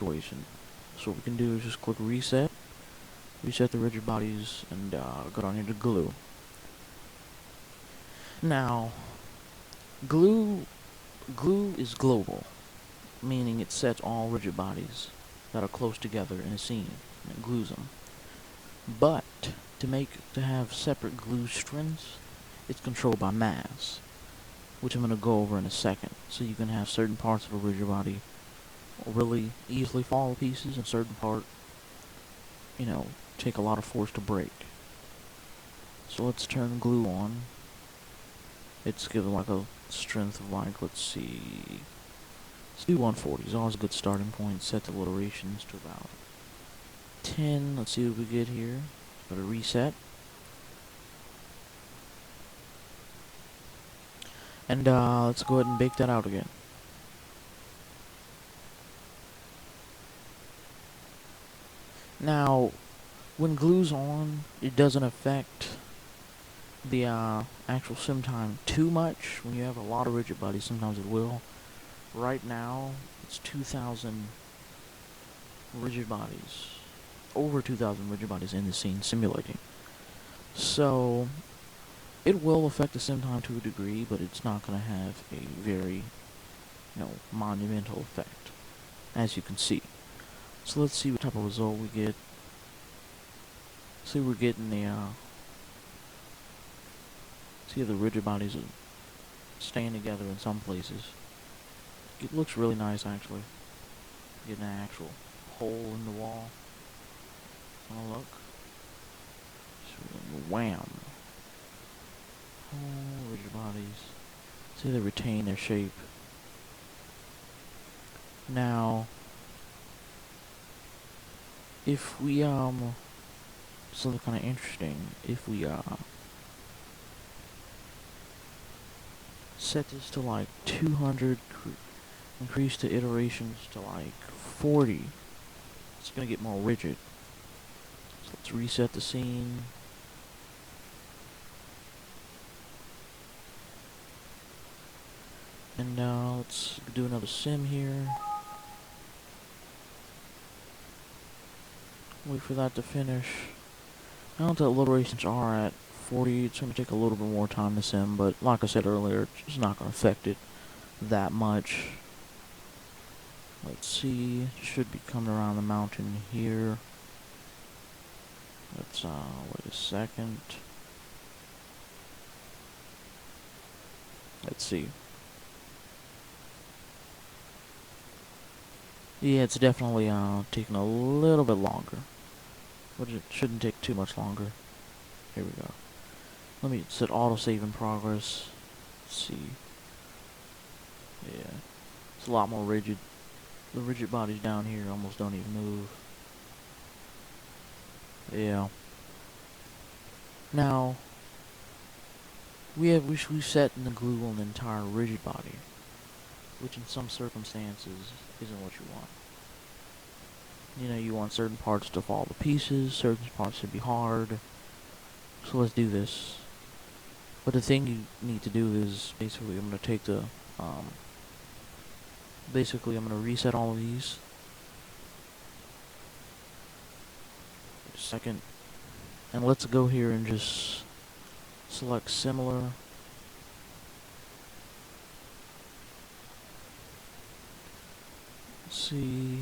situation. So what we can do is just click reset, reset the rigid bodies, and go down here to glue. Now, glue is global, meaning it sets all rigid bodies that are close together in a scene, and it glues them. But to have separate glue strengths, it's controlled by mass, which I'm going to go over in a second. So you can have certain parts of a rigid body really easily fall to pieces, and certain part, take a lot of force to break. So let's turn glue on. It's given like a strength of like, let's see, let's do 140. It's always a good starting point. Set the iterations to about 10. Let's see what we get here. Go to reset. And let's go ahead and bake that out again. Now, when glue's on, it doesn't affect the actual sim time too much. When you have a lot of rigid bodies, sometimes it will. Right now, it's 2,000 rigid bodies. Over 2,000 rigid bodies in the scene simulating. So, it will affect the sim time to a degree, but it's not going to have a very, monumental effect, as you can see. So let's see what type of result we get. See, we're getting the, see the rigid bodies are staying together in some places. It looks really nice, actually. Getting an actual hole in the wall. Oh, look. Wham. Oh, rigid bodies. See, they retain their shape. Now, if we, something kind of interesting, if we, set this to like 200, increase the iterations to like 40, it's gonna get more rigid. So let's reset the scene. And now let's do another sim here. Wait for that to finish. Now that the iterations are at 40, it's going to take a little bit more time to sim, but like I said earlier, it's not going to affect it that much. Let's see, it should be coming around the mountain here. Let's, wait a second. Let's see. Yeah, it's definitely, taking a little bit longer. But it shouldn't take too much longer. Here we go. Let me set autosave in progress. Let's see. Yeah. It's a lot more rigid. The rigid bodies down here almost don't even move. Yeah. Now, we've set in the glue on the entire rigid body, which in some circumstances isn't what you want. You want certain parts to fall to pieces, certain parts to be hard. So let's do this. But the thing you need to do is, basically, I'm going to take the, basically I'm going to reset all of these. Wait a second. And let's go here and just select similar. Let's see.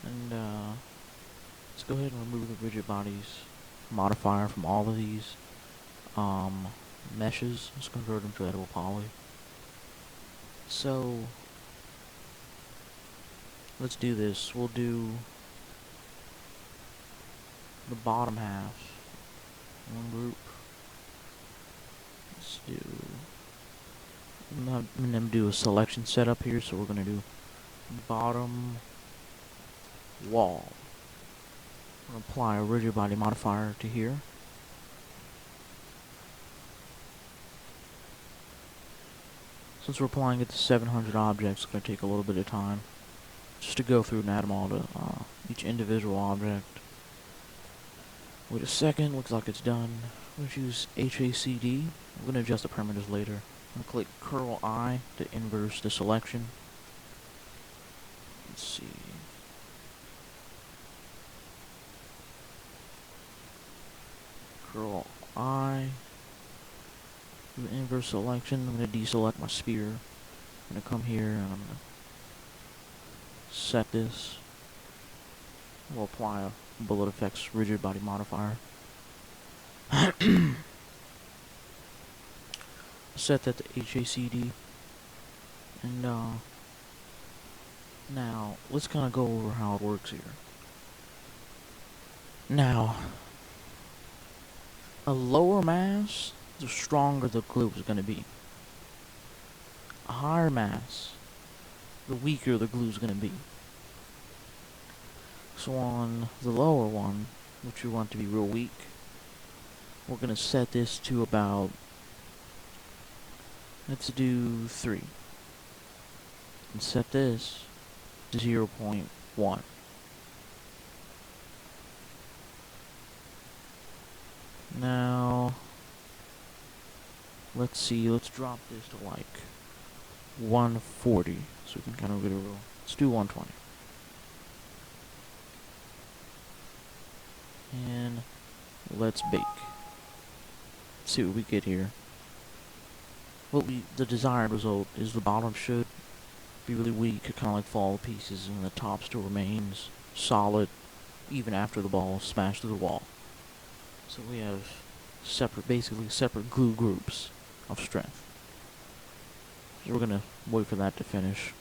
And let's go ahead and remove the rigid bodies modifier from all of these meshes. Let's convert them to editable poly. So let's do this. We'll do the bottom half. One group. Let's do. I'm gonna do a selection setup here, so we're gonna do bottom wall. I'm gonna apply a rigid body modifier to here. Since we're applying it to 700 objects, it's gonna take a little bit of time just to go through and add them all to each individual object. Wait a second, looks like it's done. I'm going to choose HACD. I'm going to adjust the parameters later. I'm going to click curl I to inverse the selection. Let's see. Control I. Do an inverse selection. I'm going to deselect my sphere. I'm going to come here and I'm going to set this. We'll apply a BulletFX rigid body modifier. Set that to HACD. And now let's kind of go over how it works here. Now, a lower mass, the stronger the glue is going to be. A higher mass, the weaker the glue is going to be. So on the lower one, which we want to be real weak, we're going to set this to about, let's do 3. And set this to 0.1. Now, let's see, let's drop this to like 140, so we can kind of get a roll. Let's do 120. And let's bake. Let's see what we get here. The desired result is the bottom should be really weak, kind of like fall to pieces, and the top still remains solid even after the ball is smashed through the wall. So we have basically separate glue groups of strength. So we're gonna wait for that to finish.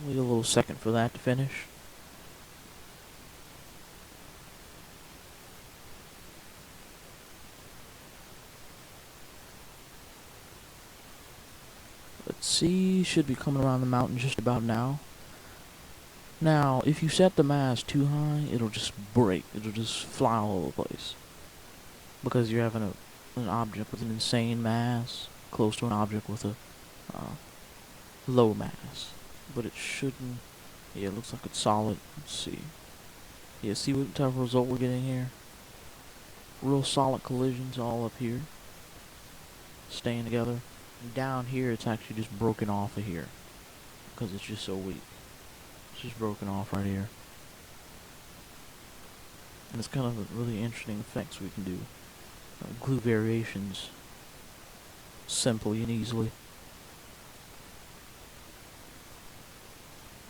Wait a little second for that to finish. Let's see, should be coming around the mountain just about now. Now, if you set the mass too high, it'll just break. It'll just fly all over the place. Because you're having an object with an insane mass close to an object with a low mass. But it shouldn't. Yeah, it looks like it's solid. Let's see. Yeah, see what type of result we're getting here? Real solid collisions all up here. Staying together. And down here, it's actually just broken off of here. Because it's just so weak. It's just broken off right here. And it's kind of a really interesting effects we can do. Glue variations. Simply and easily.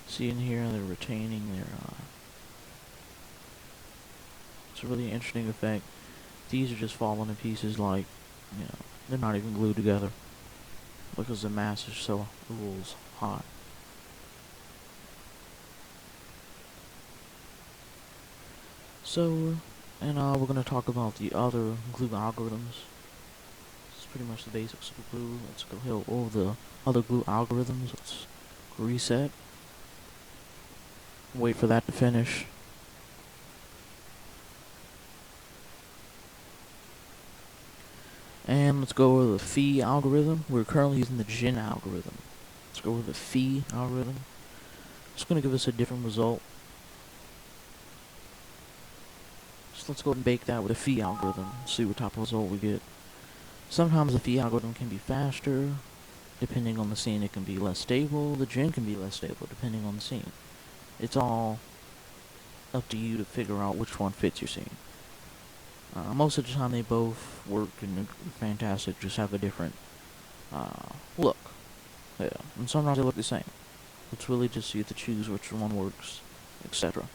See in here, they're retaining their, it's a really interesting effect. These are just falling in pieces like, you know, they're not even glued together. Because the mass is so high. So, and we're going to talk about the other glue algorithms. This is pretty much the basics of glue. Let's go here over the other glue algorithms. Let's reset. Wait for that to finish. And let's go over the phi algorithm. We're currently using the Jin algorithm. Let's go over the phi algorithm. It's going to give us a different result. So let's go ahead and bake that with a phi algorithm. See what type of result we get. Sometimes the phi algorithm can be faster. Depending on the scene, it can be less stable. The Jin can be less stable, depending on the scene. It's all up to you to figure out which one fits your scene. Most of the time they both work and are fantastic, just have a different look. Yeah, and sometimes they look the same. It's really just you have to choose which one works, etc.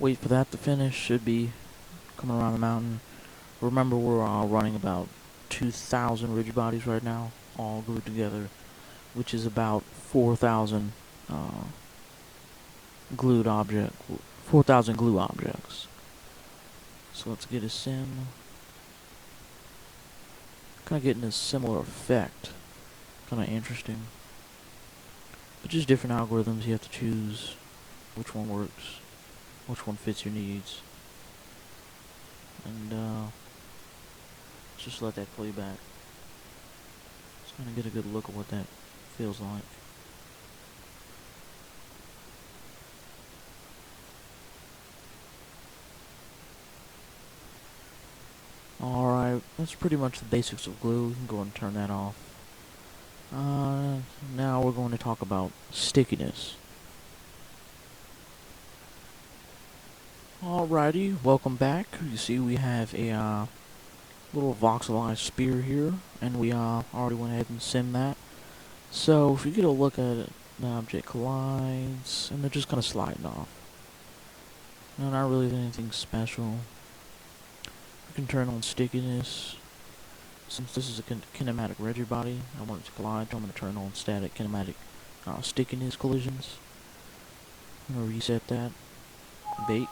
Wait for that to finish. Should be coming around the mountain. Remember, we're running about 2,000 rigid bodies right now, all glued together, which is about 4,000 glued object, 4,000 glue objects. So let's get a sim. Kind of getting a similar effect. Kind of interesting. But just different algorithms. You have to choose which one works, which one fits your needs. And just let that play back. Just kind of get a good look at what that feels like. Alright, that's pretty much the basics of glue. You can go and turn that off. Now we're going to talk about stickiness. Alrighty, welcome back. You see we have a little voxelized spear here, and we already went ahead and simmed that. So if you get a look at it, the object collides, and they're just kind of sliding off. No, not really anything special. You can turn on stickiness. Since this is a kinematic rigid body, I want it to collide, so I'm going to turn on static kinematic stickiness collisions. I'm going to reset that. Bake.